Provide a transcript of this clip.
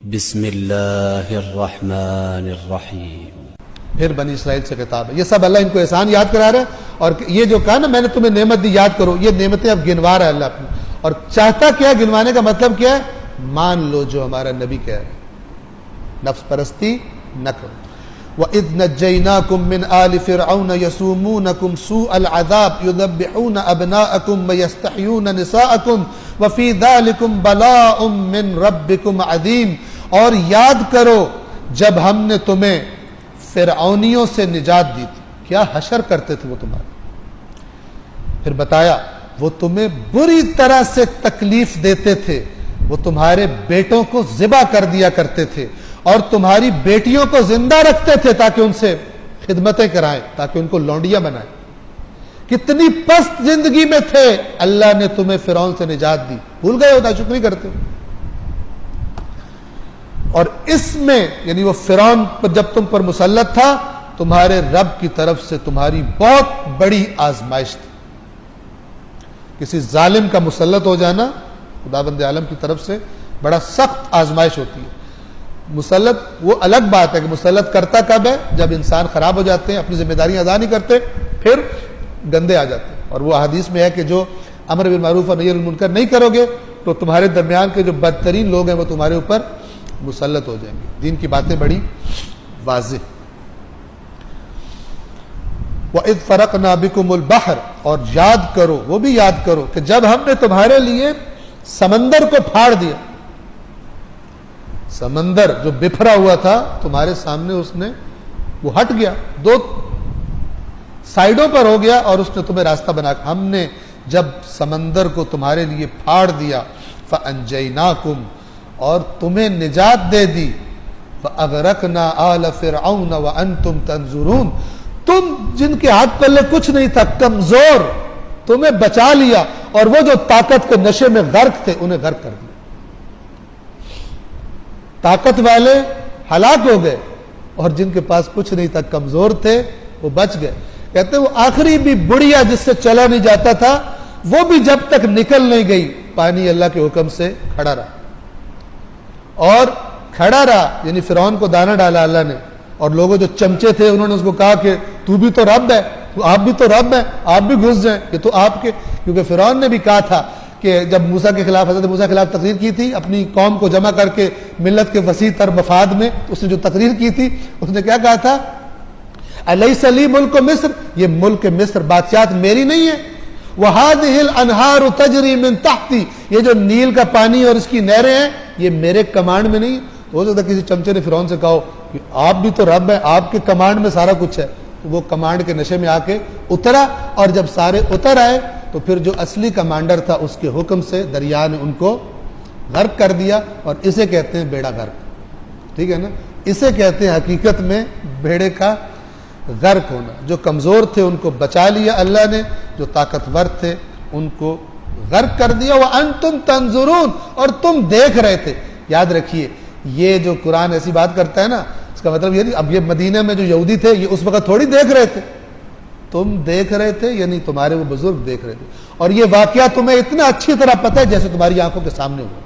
بسم اللہ الرحمن الرحیم۔ پھر بنی اسرائیل سے خطاب ہے، یہ سب اللہ ان کو احسان یاد کرا رہا ہے، اور یہ جو کہا نا میں نے تمہیں نعمت دی یاد کرو، یہ نعمتیں اب گنوا رہا ہے اللہ اپنی، اور چاہتا کیا گنوانے کا مطلب کیا ہے؟ مان لو جو ہمارا نبی کہہ رہا ہے، نفس پرستی نہ کرو۔ وَإِذْ نَجَّيْنَاكُمْ مِنْ آلِ فِرْعَوْنَ يَسُومُونَكُمْ سُوءَ الْعَذَابِ يُذَبِّحُونَ أَبْنَاءَكُمْ وَيَسْتَحْيُونَ نِسَاءَكُمْ وَفِي ذَلِكُمْ بَلَاءٌ مِّن رَبِّكُمْ عَظِيمٌ۔ اور یاد کرو جب ہم نے تمہیں فرعونیوں سے نجات دی تھی، کیا حشر کرتے تھے وہ تمہارے، پھر بتایا وہ تمہیں بری طرح سے تکلیف دیتے تھے، وہ تمہارے بیٹوں کو ذبح کر دیا کرتے تھے اور تمہاری بیٹیوں کو زندہ رکھتے تھے تاکہ ان سے خدمتیں کرائیں، تاکہ ان کو لونڈیاں بنائیں۔ کتنی پست زندگی میں تھے، اللہ نے تمہیں فرعون سے نجات دی، بھول گئے ہو، ناشکری کرتے ہو۔ اور اس میں یعنی وہ فرعون جب تم پر مسلط تھا، تمہارے رب کی طرف سے تمہاری بہت بڑی آزمائش تھی۔ کسی ظالم کا مسلط ہو جانا خداوند عالم کی طرف سے بڑا سخت آزمائش ہوتی ہے۔ مسلط وہ الگ بات ہے کہ مسلط کرتا کب ہے؟ جب انسان خراب ہو جاتے ہیں، اپنی ذمہ داریاں ادا نہیں کرتے، پھر گندے آ جاتے ہیں۔ اور وہ حدیث میں ہے کہ جو امر بالمعروف اور نہی عن المنکر نہیں کرو گے تو تمہارے درمیان کے جو بدترین لوگ ہیں وہ تمہارے اوپر مسلط ہو جائیں گے۔ دین کی باتیں بڑی واضح۔ وَإِذْ فَرَقْنَا بِكُمُ الْبَحْرَ، اور یاد کرو، وہ بھی یاد کرو کہ جب ہم نے تمہارے لیے سمندر کو پھاڑ دیا، سمندر جو بکھرا ہوا تھا تمہارے سامنے اس نے وہ ہٹ گیا، دو سائیڈوں پر ہو گیا اور اس نے تمہیں راستہ بنا۔ ہم نے جب سمندر کو تمہارے لیے پھاڑ دیا، فَأَنْجَيْنَاكُمْ، اور تمہیں نجات دے دی، فَأَغْرَقْنَا آلَ فِرْعَوْنَ وَأَنْتُمْ تَنْظُرُونَ، تم جن کے ہاتھ پلے کچھ نہیں تھا، کمزور، تمہیں بچا لیا، اور وہ جو طاقت کے نشے میں غرق تھے انہیں غرق کر دیا۔ طاقت والے ہلاک ہو گئے اور جن کے پاس کچھ نہیں تھا، کمزور تھے، وہ بچ گئے۔ کہتے ہیں وہ آخری بھی بڑھیا جس سے چلا نہیں جاتا تھا، وہ بھی جب تک نکل نہیں گئی پانی اللہ کے حکم سے کھڑا رہا، اور کھڑا رہا یعنی فرعون کو دانا ڈالا اللہ نے، اور لوگوں جو چمچے تھے انہوں نے اس کو کہا کہ تو بھی تو رب ہے، تو آپ بھی تو رب ہیں، آپ بھی گھس جائیں، یہ تو آپ کے، کیونکہ فرعون نے بھی کہا تھا کہ جب موسیٰ کے خلاف، حضرت موسیٰ کے خلاف تقریر کی تھی اپنی قوم کو جمع کر کے ملت کے وسیع تر مفاد میں، اس نے جو تقریر کی تھی اس نے کیا کہا تھا؟ الیس لی ملک مصر، یہ ملک مصر بادشاہت میری نہیں ہے، وہذہ الانہار تجری من تحتی، یہ جو نیل کا پانی اور اس کی نہریں ہیں یہ میرے کمانڈ میں نہیں ہے۔ ہو سکتا کسی چمچے نے فرعون سے کہا کہ آپ بھی تو رب ہیں، آپ کے کمانڈ میں سارا کچھ ہے، تو وہ کمانڈ کے نشے میں آ کے اترا، اور جب سارے اتر آئے تو پھر جو اصلی کمانڈر تھا اس کے حکم سے دریا نے ان کو غرق کر دیا، اور اسے کہتے ہیں بیڑا غرق، ٹھیک ہے نا، اسے کہتے ہیں حقیقت میں بیڑے کا غرق ہونا۔ جو کمزور تھے ان کو بچا لیا اللہ نے، جو طاقتور تھے ان کو غرق کر دیا۔ وَأَنْتُمْ تَنْظُرُونَ، اور تم دیکھ رہے تھے۔ یاد رکھیے یہ جو قرآن ایسی بات کرتا ہے نا، اس کا مطلب یہ نہیں اب یہ مدینہ میں جو یہودی تھے یہ اس وقت تھوڑی دیکھ رہے تھے، تم دیکھ رہے تھے، یعنی تمہارے وہ بزرگ دیکھ رہے تھے، اور یہ واقعہ تمہیں اتنا اچھی طرح پتہ ہے جیسے تمہاری آنکھوں کے سامنے ہوا۔